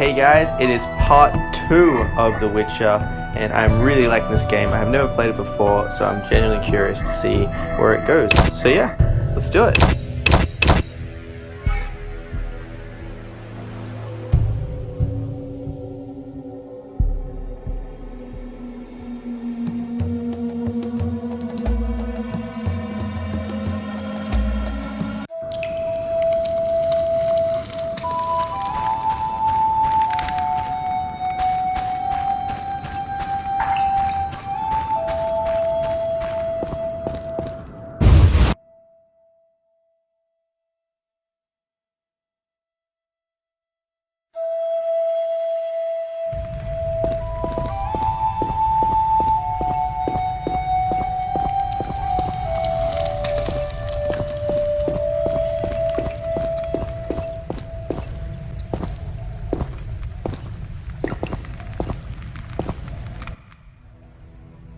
Hey guys, it is part 2 of The Witcher, and I'm really liking this game. I have never played it before, so I'm genuinely curious to see where it goes. So yeah, let's do it.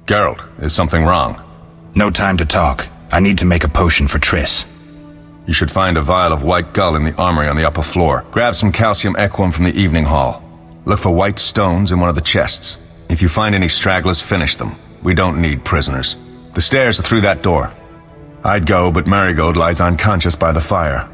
Geralt, is something wrong? No time to talk. I need to make a potion for Triss. You should find a vial of white gull in the armory on the upper floor. Grab some calcium equum from the evening hall. Look for white stones in one of the chests. If you find any stragglers, finish them. We don't need prisoners. The stairs are through that door. I'd go, but Marigold lies unconscious by the fire.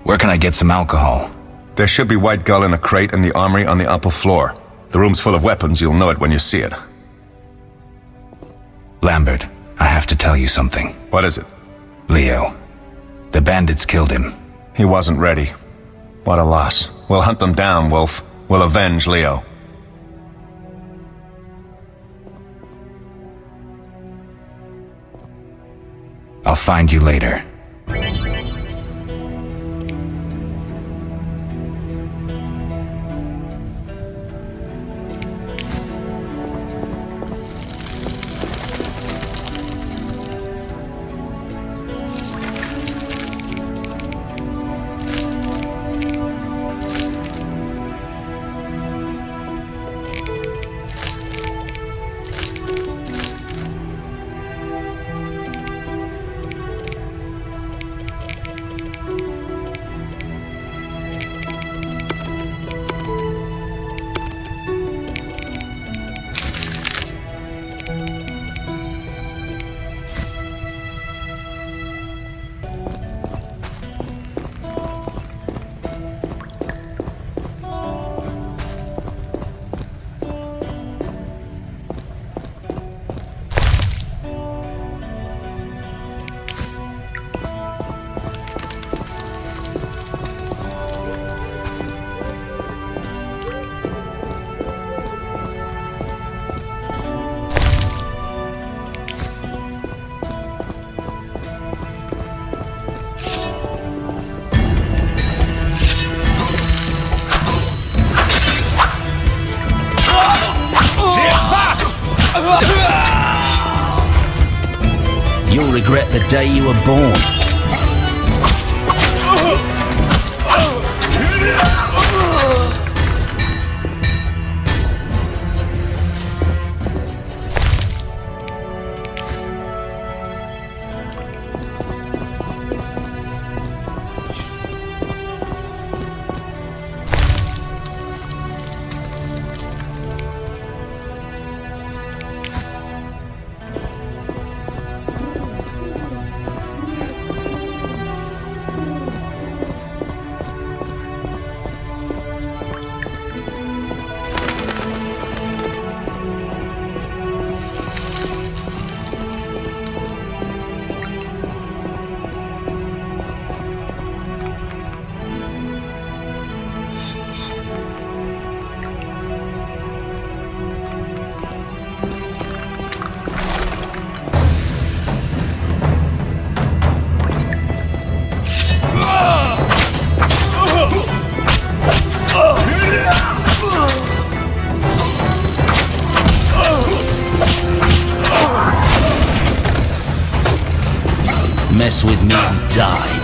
Where can I get some alcohol? There should be white gull in a crate in the armory on the upper floor. The room's full of weapons, you'll know it when you see it. Lambert, I have to tell you something. What is it? Leo. The bandits killed him. He wasn't ready. What a loss. We'll hunt them down, Wolf. We'll avenge Leo. I'll find you later. You'll regret the day you were born. Mess with me and die.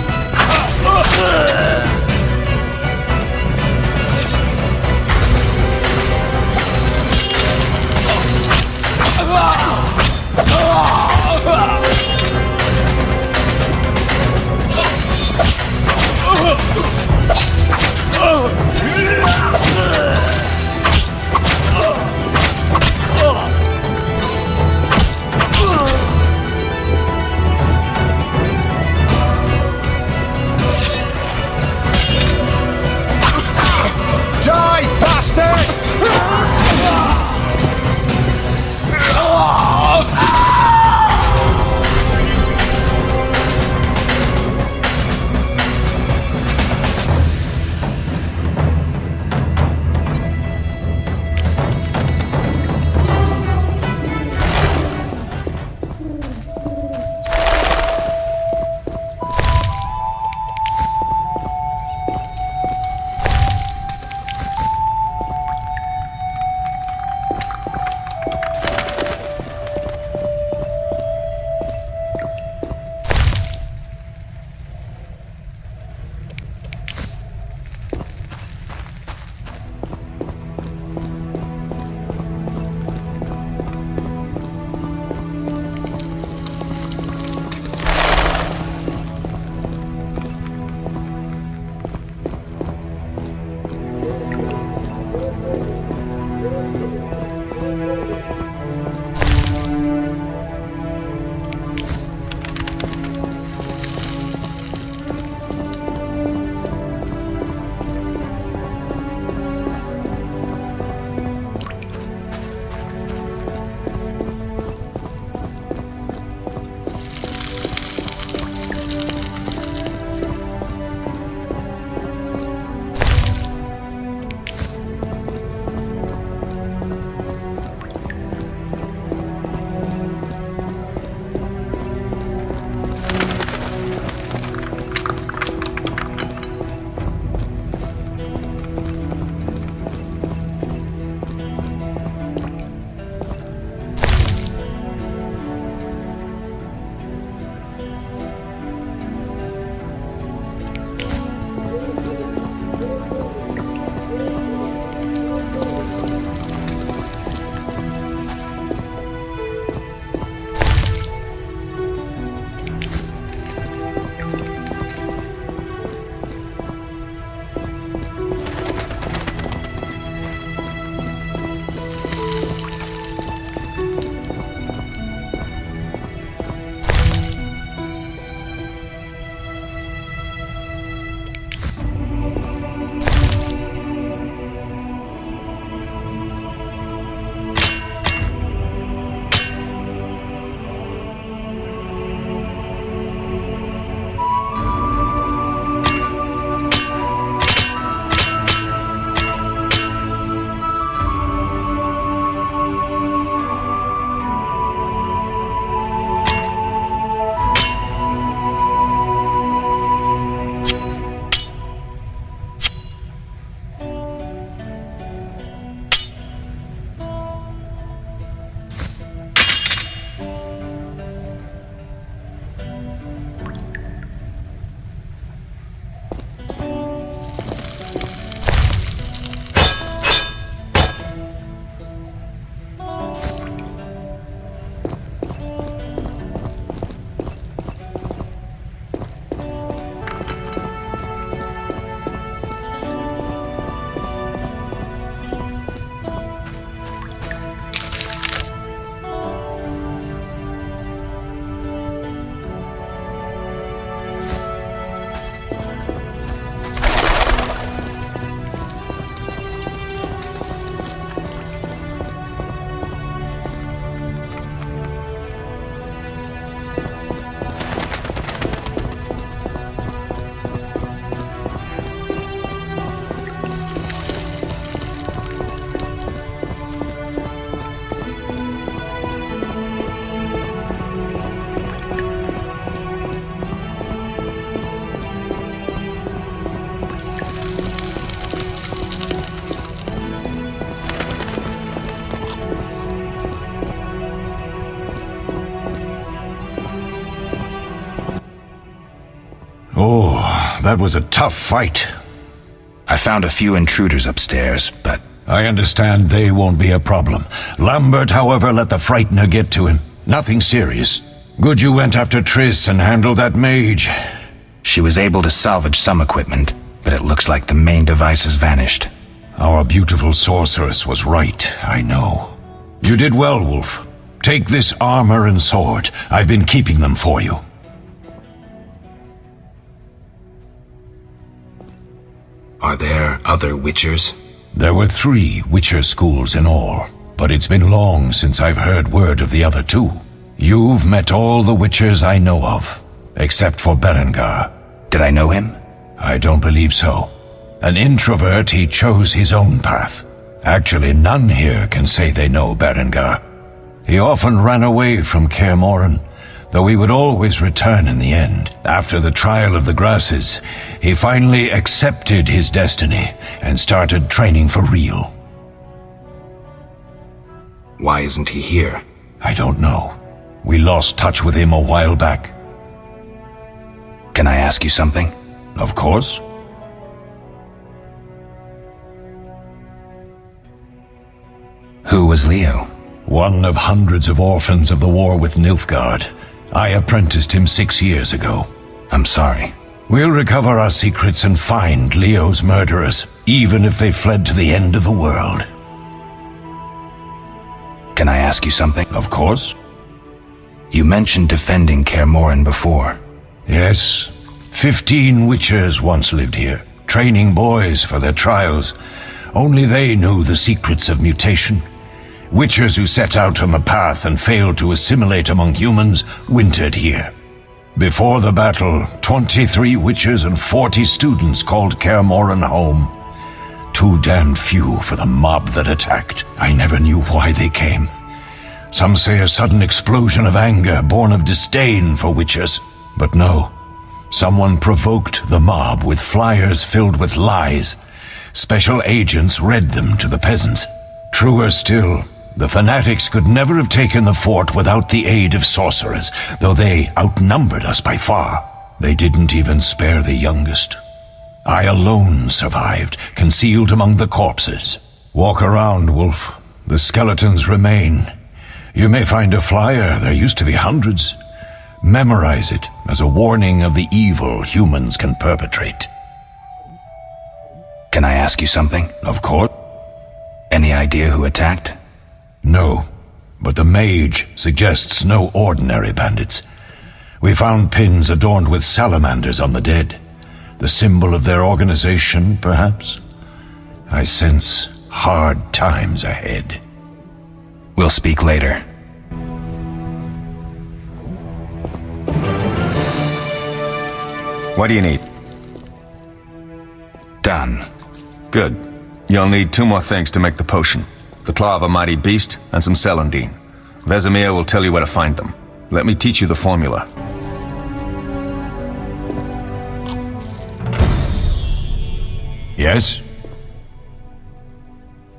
Oh, that was a tough fight. I found a few intruders upstairs, but... I understand they won't be a problem. Lambert, however, let the Frightener get to him. Nothing serious. Good you went after Triss and handled that mage. She was able to salvage some equipment, but it looks like the main device has vanished. Our beautiful sorceress was right, I know. You did well, Wolf. Take this armor and sword. I've been keeping them for you. Are there other Witchers? There were 3 Witcher schools in all, but it's been long since I've heard word of the other 2. You've met all the Witchers I know of, except for Berengar. Did I know him? I don't believe so. An introvert, he chose his own path. Actually, none here can say they know Berengar. He often ran away from Kaer Morhen, though he would always return in the end. After the trial of the grasses, he finally accepted his destiny and started training for real. Why isn't he here? I don't know. We lost touch with him a while back. Can I ask you something? Of course. Who was Leo? One of hundreds of orphans of the war with Nilfgaard. I apprenticed him 6 years ago. I'm sorry. We'll recover our secrets and find Leo's murderers, even if they fled to the end of the world. Can I ask you something? Of course. You mentioned defending Kaer Morhen before. Yes. 15 Witchers once lived here, training boys for their trials. Only they knew the secrets of mutation. Witchers who set out on the path and failed to assimilate among humans wintered here. Before the battle, 23 Witchers and 40 students called Kaer Morhen home. Too damned few for the mob that attacked. I never knew why they came. Some say a sudden explosion of anger born of disdain for Witchers. But no, someone provoked the mob with flyers filled with lies. Special agents read them to the peasants. Truer still, the fanatics could never have taken the fort without the aid of sorcerers, though they outnumbered us by far. They didn't even spare the youngest. I alone survived, concealed among the corpses. Walk around, Wolf. The skeletons remain. You may find a flyer, there used to be hundreds. Memorize it as a warning of the evil humans can perpetrate. Can I ask you something? Of course. Any idea who attacked? No, but the mage suggests no ordinary bandits. We found pins adorned with salamanders on the dead. The symbol of their organization, perhaps? I sense hard times ahead. We'll speak later. What do you need? Done. Good. You'll need 2 more things to make the potion. The claw of a mighty beast and some celandine. Vesemir will tell you where to find them. Let me teach you the formula. Yes?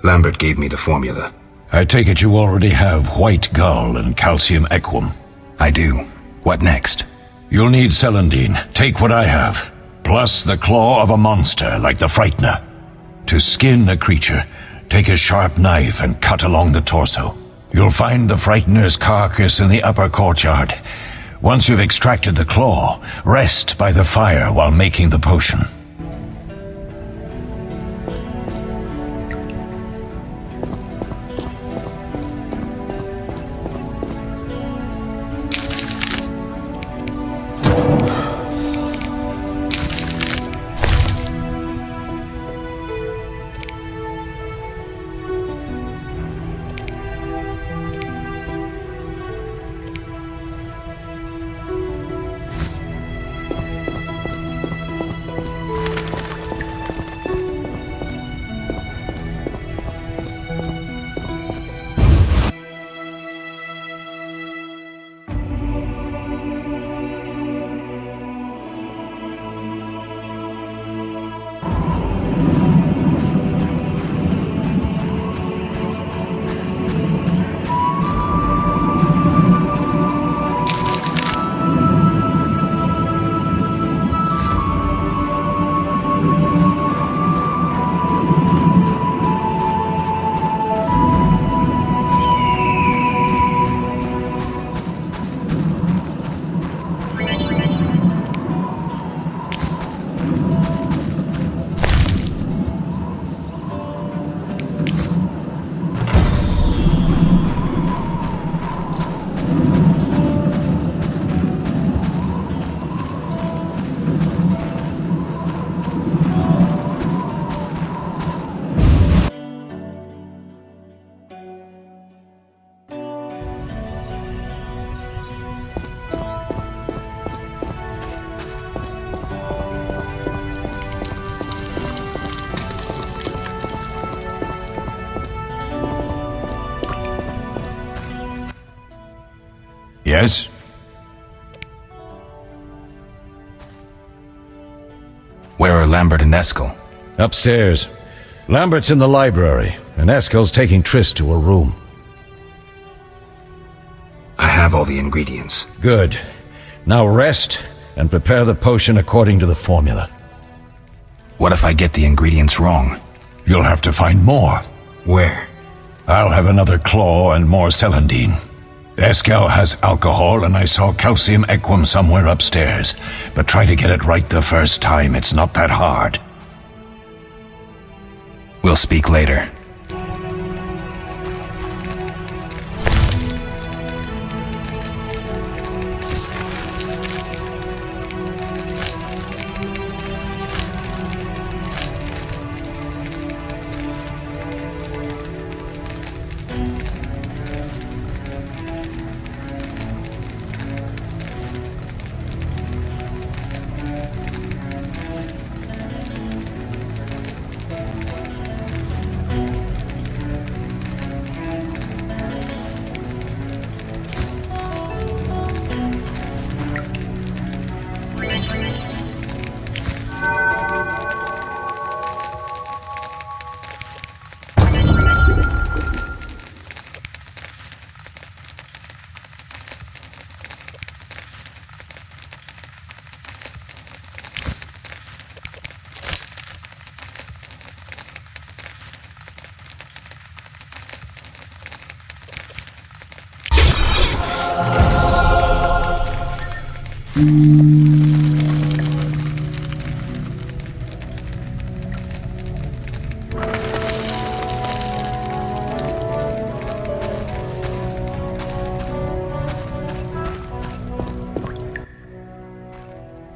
Lambert gave me the formula. I take it you already have white gall and calcium equum. I do. What next? You'll need celandine. Take what I have. Plus the claw of a monster like the Frightener. To skin a creature, take a sharp knife and cut along the torso. You'll find the Frightener's carcass in the upper courtyard. Once you've extracted the claw, rest by the fire while making the potion. Yes? Where are Lambert and Eskel? Upstairs. Lambert's in the library, and Eskel's taking Triss to her room. I have all the ingredients. Good. Now rest, and prepare the potion according to the formula. What if I get the ingredients wrong? You'll have to find more. Where? I'll have another claw and more celandine. Eskel has alcohol, and I saw calcium equum somewhere upstairs. But try to get it right the first time. It's not that hard. We'll speak later.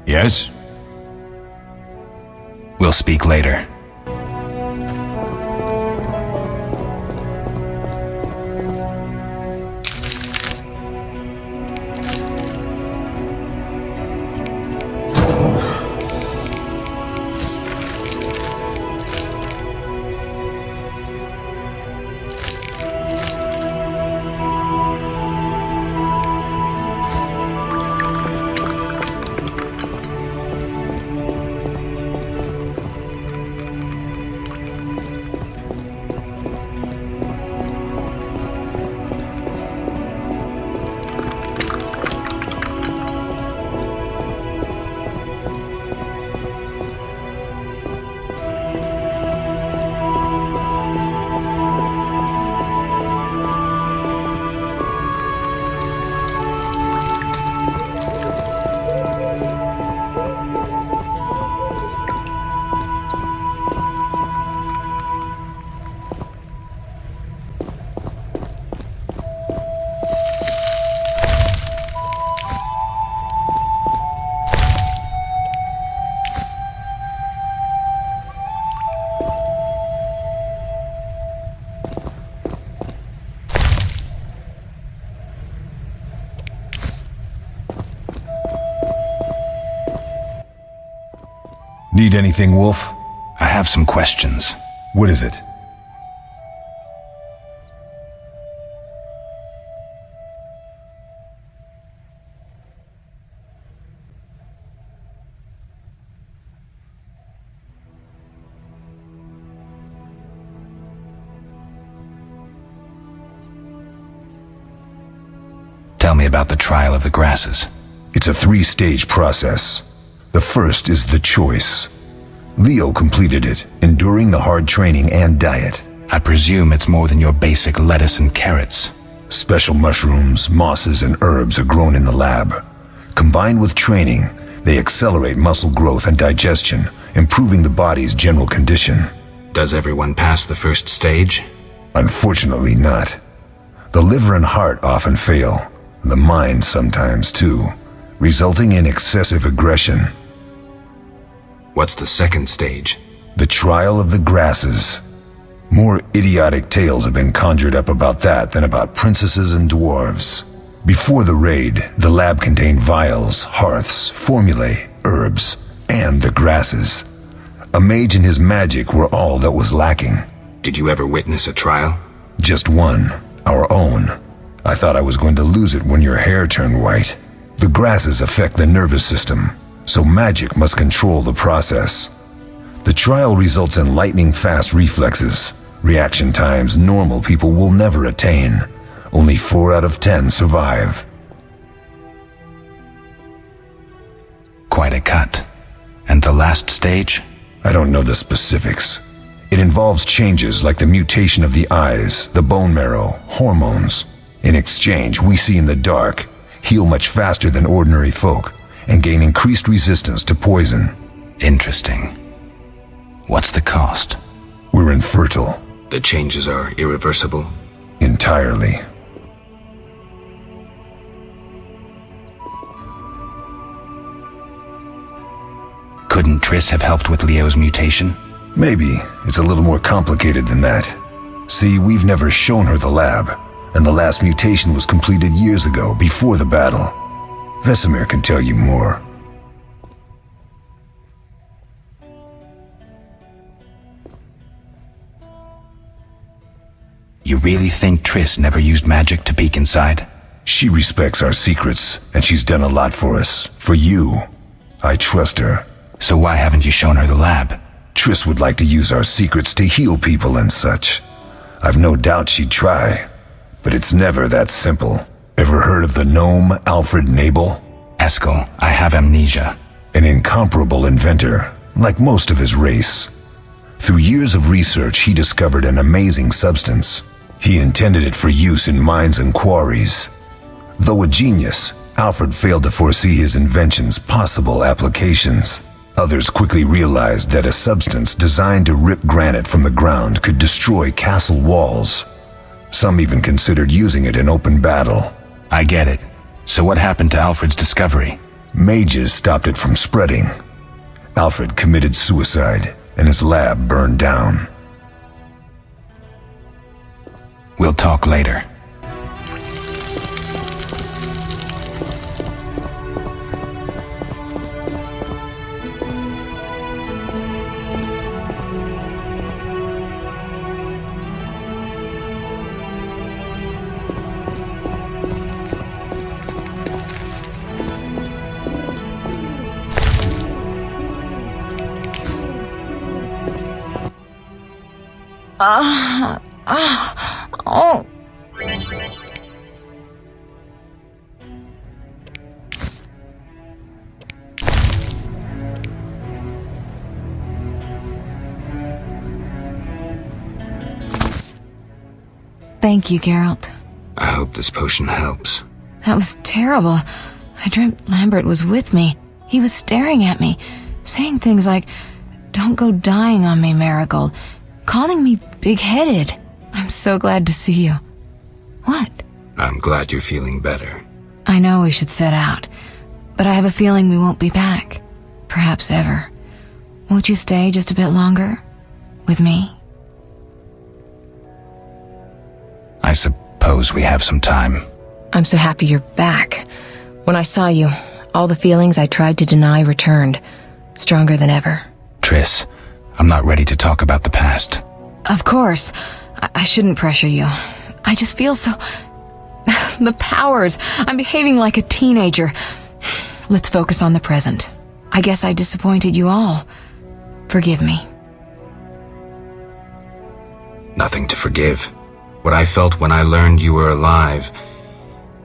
Yes? We'll speak later. Need anything, Wolf? I have some questions. What is it? Tell me about the trial of the grasses. It's a three-stage process. The first is the choice. Leo completed it, enduring the hard training and diet. I presume it's more than your basic lettuce and carrots. Special mushrooms, mosses, and herbs are grown in the lab. Combined with training, they accelerate muscle growth and digestion, improving the body's general condition. Does everyone pass the first stage? Unfortunately not. The liver and heart often fail. The mind sometimes too, resulting in excessive aggression. What's the second stage? The trial of the grasses. More idiotic tales have been conjured up about that than about princesses and dwarves. Before the raid, the lab contained vials, hearths, formulae, herbs, and the grasses. A mage and his magic were all that was lacking. Did you ever witness a trial? Just one, our own. I thought I was going to lose it when your hair turned white. The grasses affect the nervous system, so magic must control the process. The trial results in lightning-fast reflexes, reaction times normal people will never attain. Only 4 out of 10 survive. Quite a cut. And the last stage? I don't know the specifics. It involves changes like the mutation of the eyes, the bone marrow, hormones. In exchange, we see in the dark, heal much faster than ordinary folk, and gain increased resistance to poison. Interesting. What's the cost? We're infertile. The changes are irreversible? Entirely. Couldn't Triss have helped with Leo's mutation? Maybe. It's a little more complicated than that. See, we've never shown her the lab, and the last mutation was completed years ago, before the battle. Vesemir can tell you more. You really think Triss never used magic to peek inside? She respects our secrets, and she's done a lot for us. For you. I trust her. So why haven't you shown her the lab? Triss would like to use our secrets to heal people and such. I've no doubt she'd try, but it's never that simple. Ever heard of the gnome Alfred Nabel? Eskel, I have amnesia. An incomparable inventor, like most of his race. Through years of research, he discovered an amazing substance. He intended it for use in mines and quarries. Though a genius, Alfred failed to foresee his invention's possible applications. Others quickly realized that a substance designed to rip granite from the ground could destroy castle walls. Some even considered using it in open battle. I get it. So what happened to Alfred's discovery? Mages stopped it from spreading. Alfred committed suicide, and his lab burned down. We'll talk later. Oh. Thank you, Geralt. I hope this potion helps. That was terrible. I dreamt Lambert was with me. He was staring at me, saying things like, "Don't go dying on me, Marigold," calling me big-headed. I'm so glad to see you. What? I'm glad you're feeling better. I know we should set out, but I have a feeling we won't be back. Perhaps ever. Won't you stay just a bit longer? With me? I suppose we have some time. I'm so happy you're back. When I saw you, all the feelings I tried to deny returned, stronger than ever. Triss, I'm not ready to talk about the past. Of course. I shouldn't pressure you. I just feel so... The powers. I'm behaving like a teenager. Let's focus on the present. I guess I disappointed you all. Forgive me. Nothing to forgive. What I felt when I learned you were alive,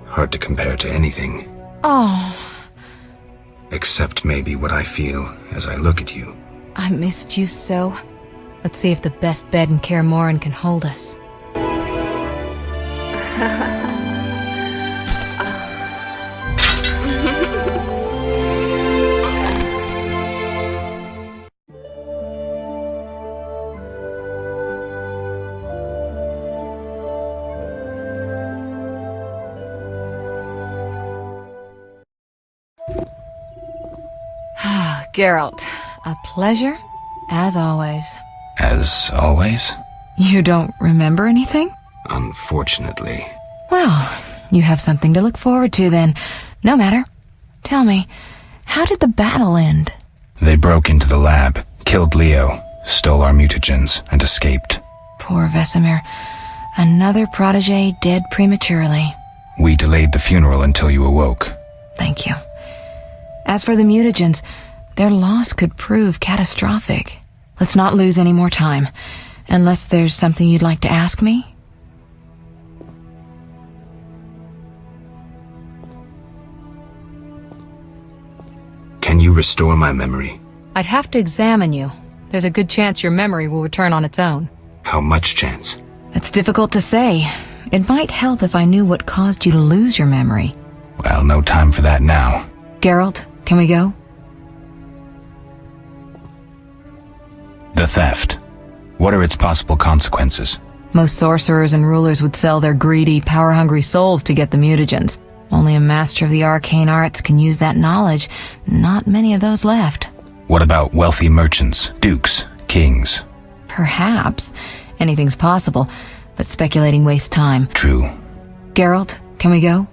hard to compare to anything. Oh. Except maybe what I feel as I look at you. I missed you so. Let's see if the best bed in Kaer Morhen can hold us. Geralt, a pleasure, as always. As always? You don't remember anything? Unfortunately. Well, you have something to look forward to then. No matter. Tell me, how did the battle end? They broke into the lab, killed Leo, stole our mutagens, and escaped. Poor Vesemir. Another protege dead prematurely. We delayed the funeral until you awoke. Thank you. As for the mutagens, their loss could prove catastrophic. Let's not lose any more time. Unless there's something you'd like to ask me? Can you restore my memory? I'd have to examine you. There's a good chance your memory will return on its own. How much chance? That's difficult to say. It might help if I knew what caused you to lose your memory. Well, no time for that now. Geralt, can we go? The theft. What are its possible consequences? Most sorcerers and rulers would sell their greedy, power-hungry souls to get the mutagens. Only a master of the arcane arts can use that knowledge. Not many of those left. What about wealthy merchants, dukes, kings? Perhaps. Anything's possible, but speculating wastes time. True. Geralt, can we go?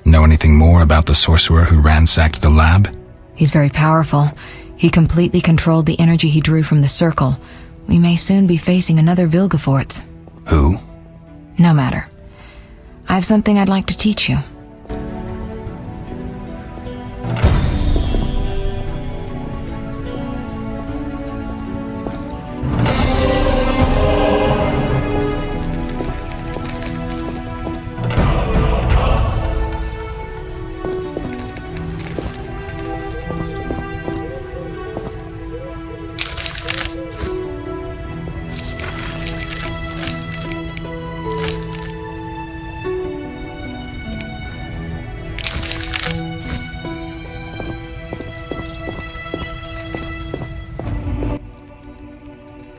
Know anything more about the sorcerer who ransacked the lab? He's very powerful. He completely controlled the energy he drew from the circle. We may soon be facing another Vilgefortz. Who? No matter. I have something I'd like to teach you.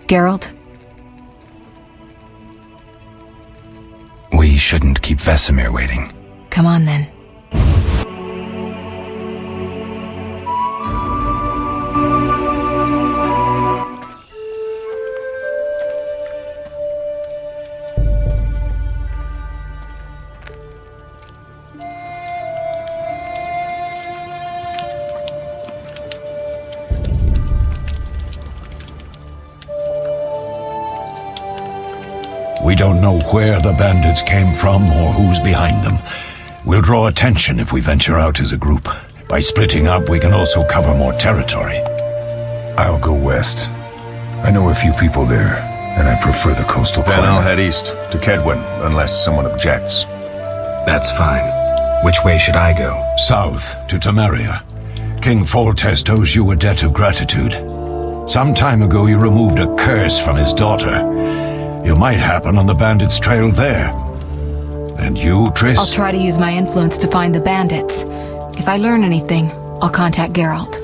Geralt? We shouldn't keep Vesemir waiting. Come on then. We don't know where the bandits came from or who's behind them. We'll draw attention if we venture out as a group. By splitting up, we can also cover more territory. I'll go west. I know a few people there, and I prefer the coastal Then climate. I'll head east, to Kedwin, unless someone objects. That's fine. Which way should I go? South, to Temeria. King Foltest owes you a debt of gratitude. Some time ago you removed a curse from his daughter. You might happen on the bandits' trail there. And you, Triss? I'll try to use my influence to find the bandits. If I learn anything, I'll contact Geralt.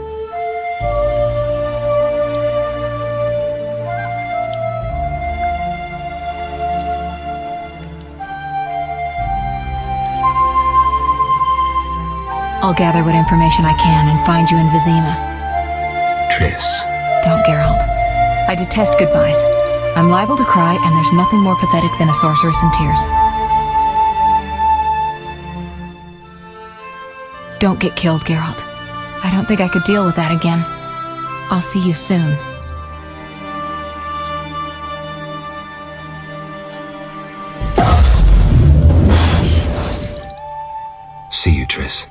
I'll gather what information I can and find you in Vizima. Triss. Don't, Geralt. I detest goodbyes. I'm liable to cry, and there's nothing more pathetic than a sorceress in tears. Don't get killed, Geralt. I don't think I could deal with that again. I'll see you soon. See you, Triss.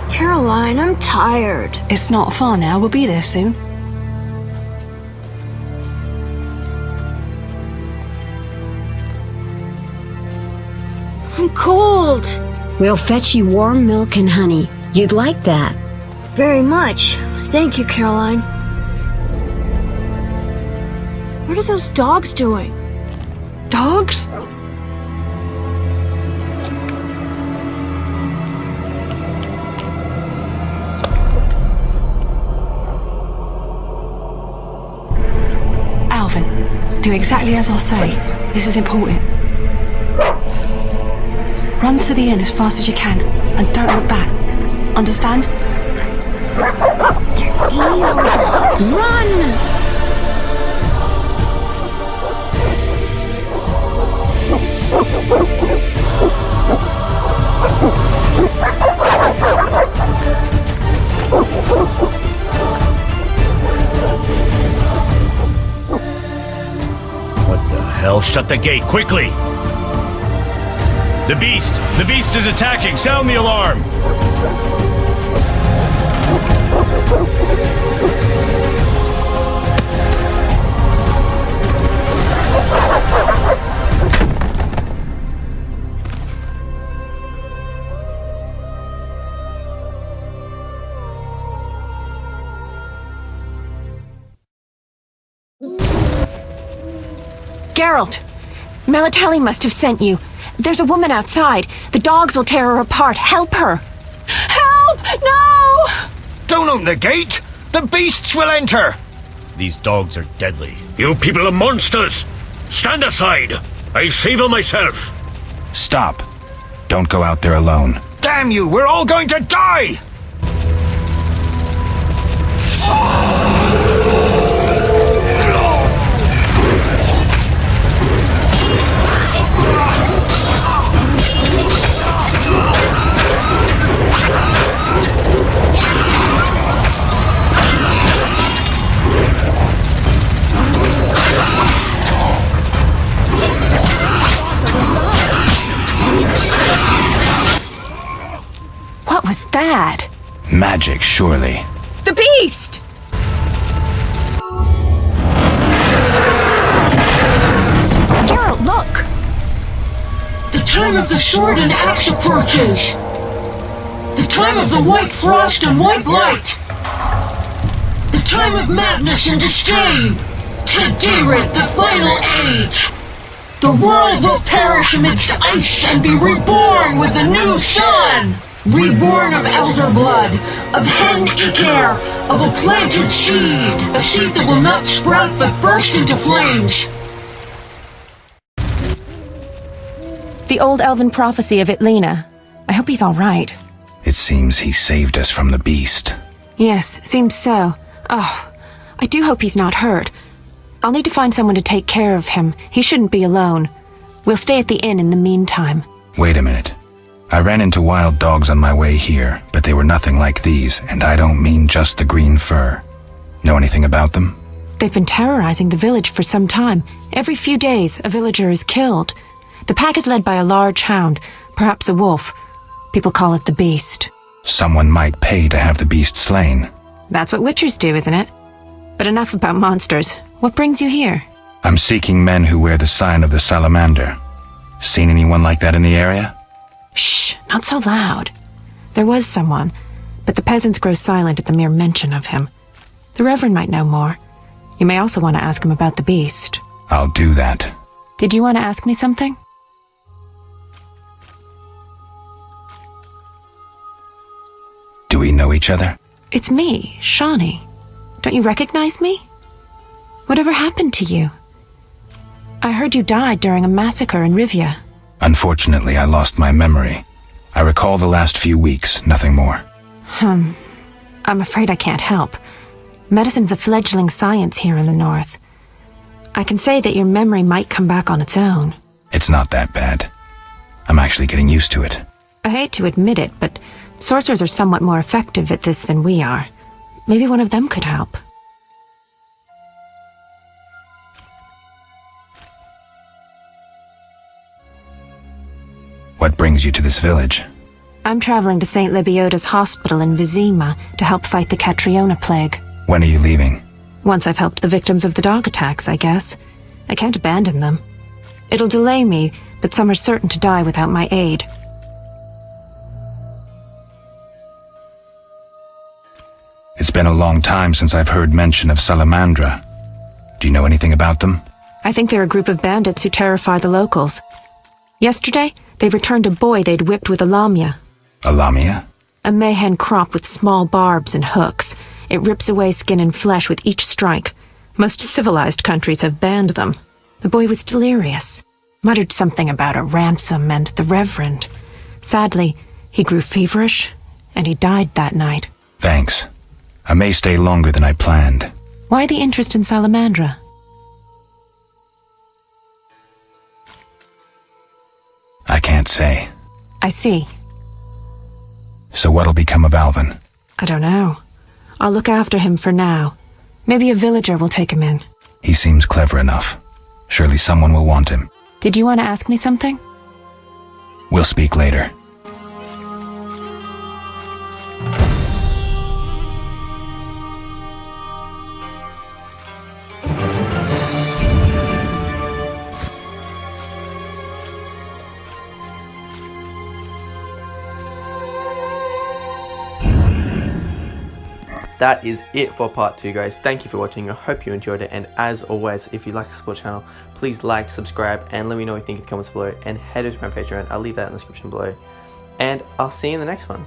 Caroline, I'm tired. It's not far now. We'll be there soon. I'm cold. We'll fetch you warm milk and honey. You'd like that. Very much. Thank you, Caroline. What are those dogs doing? Dogs? Alvin, do exactly as I say. This is important. Run to the inn as fast as you can, and don't look back. Understand? They're evil dogs. Run! What the hell? Shut the gate, quickly! The beast! The beast is attacking! Sound the alarm! Geralt! Melitele must have sent you. There's a woman outside. The dogs will tear her apart. Help her! Help! No! Don't open the gate! The beasts will enter! These dogs are deadly. You people are monsters! Stand aside! I'll save her myself! Stop. Don't go out there alone. Damn you! We're all going to die! What was that? Magic, surely. The beast! Geralt, look! The time of the sword and axe approaches. The time of the white frost and white light. The time of madness and disdain. Tediret, the final age. The world will perish amidst ice and be reborn with the new sun. Reborn of elder blood, of hen Iker, of a planted seed. A seed that will not sprout but burst into flames. The old elven prophecy of Itlena. I hope he's all right. It seems he saved us from the beast. Yes, seems so. Oh, I do hope he's not hurt. I'll need to find someone to take care of him. He shouldn't be alone. We'll stay at the inn in the meantime. Wait a minute. I ran into wild dogs on my way here, but they were nothing like these, and I don't mean just the green fur. Know anything about them? They've been terrorizing the village for some time. Every few days, a villager is killed. The pack is led by a large hound, perhaps a wolf. People call it the beast. Someone might pay to have the beast slain. That's what witchers do, isn't it? But enough about monsters. What brings you here? I'm seeking men who wear the sign of the salamander. Seen anyone like that in the area? Shh, not so loud. There was someone, but the peasants grow silent at the mere mention of him. The Reverend might know more. You may also want to ask him about the beast. I'll do that. Did you want to ask me something? Do we know each other? It's me, Shawnee. Don't you recognize me? Whatever happened to you? I heard you died during a massacre in Rivia. Unfortunately, I lost my memory. I recall the last few weeks, nothing more. I'm afraid I can't help. Medicine's a fledgling science here in the north. I can say that your memory might come back on its own. It's not that bad. I'm actually getting used to it. I hate to admit it, but sorcerers are somewhat more effective at this than we are. Maybe one of them could help. What brings you to this village? I'm traveling to St. Lebioda's hospital in Vizima to help fight the Catriona plague. When are you leaving? Once I've helped the victims of the dog attacks, I guess. I can't abandon them. It'll delay me, but some are certain to die without my aid. been a long time since I've heard mention of Salamandra. Do you know anything about them? I think they're a group of bandits who terrify the locals. Yesterday, they returned a boy they'd whipped with a lamia. A lamia? A mayhen crop with small barbs and hooks. It rips away skin and flesh with each strike. Most civilized countries have banned them. The boy was delirious. Muttered something about a ransom and the Reverend. Sadly, he grew feverish, and he died that night. Thanks. I may stay longer than I planned. Why the interest in Salamandra? I can't say. I see. So what'll become of Alvin? I don't know. I'll look after him for now. Maybe a villager will take him in. He seems clever enough. Surely someone will want him. Did you want to ask me something? We'll speak later. That is it for part 2, guys. Thank you for watching. I hope you enjoyed it, and as always, if you like to support the channel, please like, subscribe, and let me know what you think in the comments below, and head over to my Patreon. I'll leave that in the description below, and I'll see you in the next one.